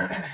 Okay.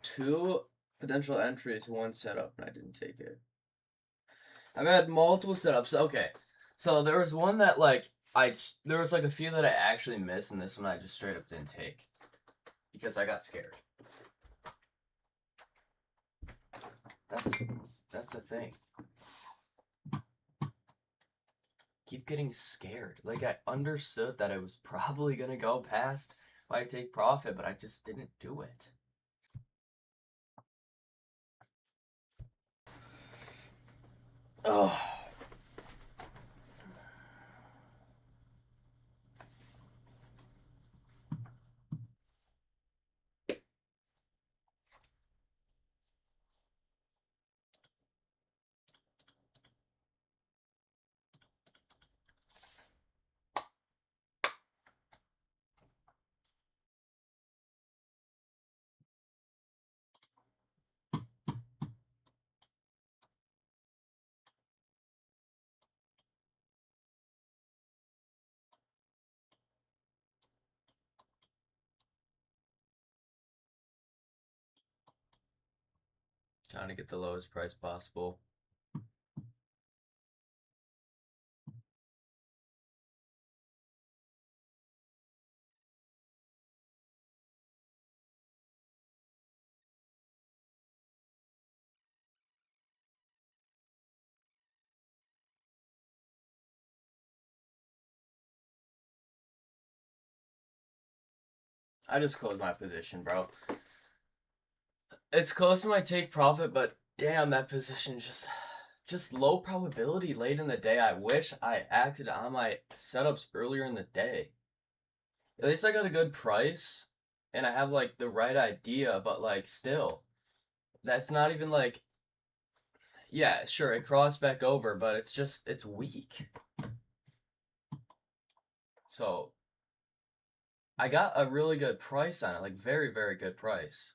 Two potential entries, one setup, and I didn't take it. I've had multiple setups. Okay, so there was one that there was like a few that I actually missed, and this one I just straight up didn't take because I got scared. That's the thing. Keep getting scared. Like I understood that it was probably gonna go past my take profit, but I just didn't do it. Oh. Trying to get the lowest price possible. I just closed my position, bro. It's close to my take profit, but damn, that position just low probability late in the day. I wish I acted on my setups earlier in the day. At least I got a good price and I have like the right idea, but like still, that's not even like, yeah, sure, it crossed back over, but it's weak. So I got a really good price on it, like very, very good price.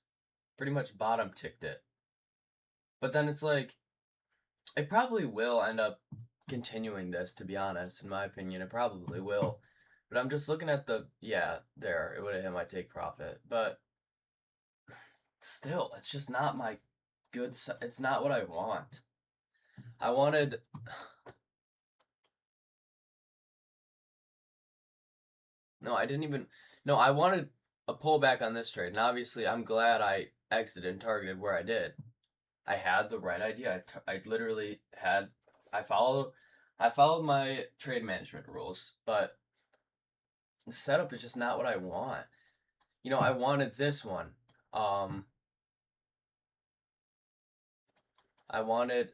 Pretty much bottom ticked it. But then it's like, it probably will end up continuing this, to be honest, in my opinion. It probably will. But I'm just looking at yeah, there, it would have hit my take profit. But still, it's just not my it's not what I want. I wanted, no, I didn't even, no, I wanted a pullback on this trade. And obviously, I'm glad I exited and targeted where I did. I had the right idea. I literally had, I followed, I followed my trade management rules, but the setup is just not what I want. You know, I wanted this one. Um, I wanted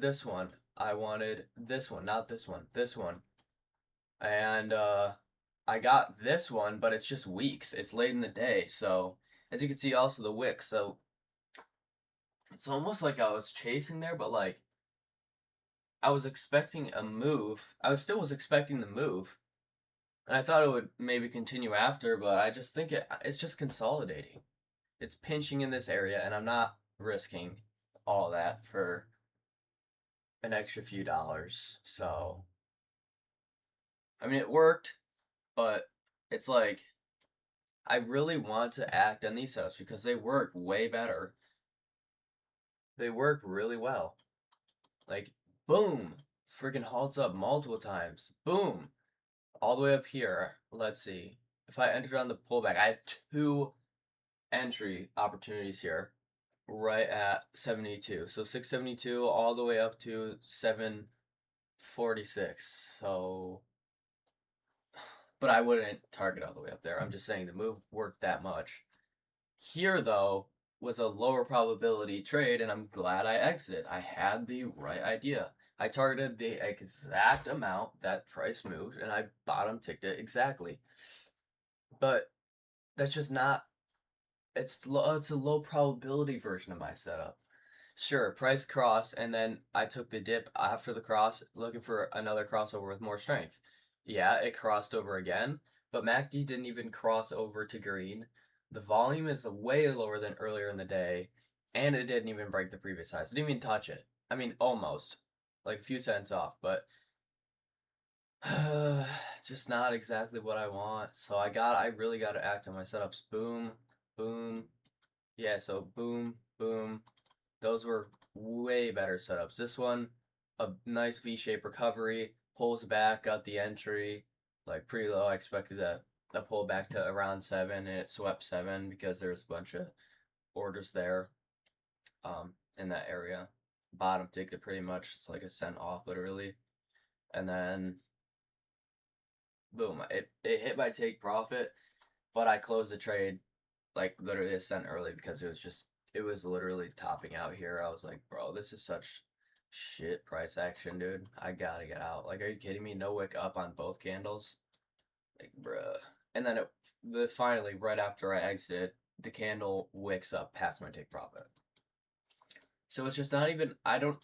this one. I wanted this one, not this one, this one. And I got this one, but it's just weeks. It's late in the day, so as you can see, also the wick. So it's almost like I was chasing there, but like I was expecting a move. I still was expecting the move, and I thought it would maybe continue after, but I just think it's just consolidating. It's pinching in this area, and I'm not risking all that for an extra few dollars. So, I mean, it worked, but it's like I really want to act on these setups because they work way better. They work really well. Like, boom! Freaking halts up multiple times. Boom! All the way up here. Let's see. If I entered on the pullback, I had 2 entry opportunities here right at 72. So 672 all the way up to 746. So, but I wouldn't target all the way up there. I'm just saying the move worked that much. Here, though, was a lower probability trade, and I'm glad I exited. I had the right idea. I targeted the exact amount that price moved, and I bottom ticked it exactly. But that's just not. It's a low probability version of my setup. Sure, price cross, and then I took the dip after the cross, looking for another crossover with more strength. Yeah, it crossed over again, but MACD didn't even cross over to green. The volume is way lower than earlier in the day, and it didn't even break the previous highs. It didn't even touch it. I mean, almost. Like a few cents off, but just not exactly what I want. So I really got to act on my setups. Boom, boom. Yeah, so boom, boom. Those were way better setups. This one, a nice V-shaped recovery, pulls back, got the entry, like pretty low. I expected a pull back to around 7, and it swept 7 because there's a bunch of orders there in that area. Bottom ticked it pretty much. It's like a cent off, literally. And then, boom, it hit my take profit, but I closed the trade like literally a cent early because it was literally topping out here. I was like, bro, this is such shit price action, dude. I gotta get out. Like, are you kidding me? No wick up on both candles. Like, bruh. And then finally, right after I exited, the candle wicks up past my take profit. So it's just not even. I'm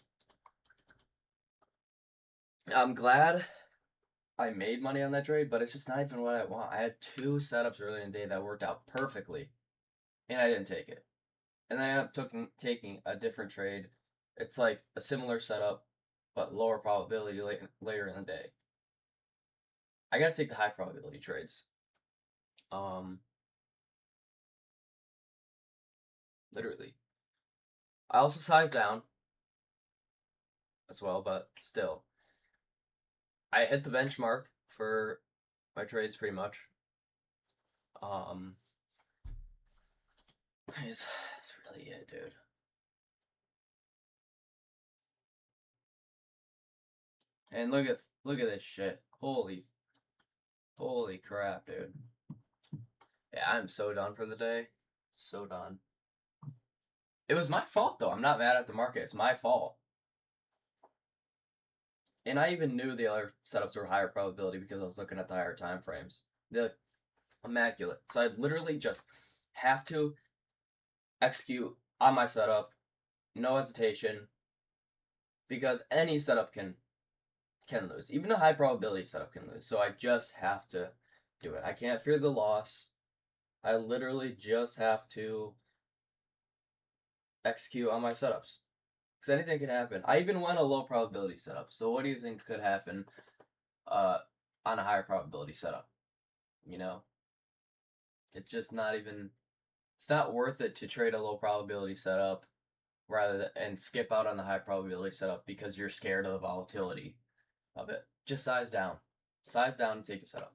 glad I made money on that trade, but it's just not even what I want. I had 2 setups earlier in the day that worked out perfectly, and I didn't take it. And then I ended up taking a different trade. It's like a similar setup, but lower probability later in the day. I gotta take the high probability trades. Literally. I also size down as well, but still. I hit the benchmark for my trades pretty much. It's really it, dude. And look at this shit. Holy crap, dude. Yeah, I'm so done for the day. So done. It was my fault though. I'm not mad at the market. It's my fault. And I even knew the other setups were higher probability because I was looking at the higher time frames. They're immaculate. So I literally just have to execute on my setup, no hesitation, because any setup can lose. Even a high probability setup can lose. So I just have to do it. I can't fear the loss. I literally just have to execute on my setups. Because anything can happen. I even went a low probability setup. So what do you think could happen on a higher probability setup? You know? It's just not even. It's not worth it to trade a low probability setup and skip out on the high probability setup because you're scared of the volatility of it. Just size down. Size down and take your setup.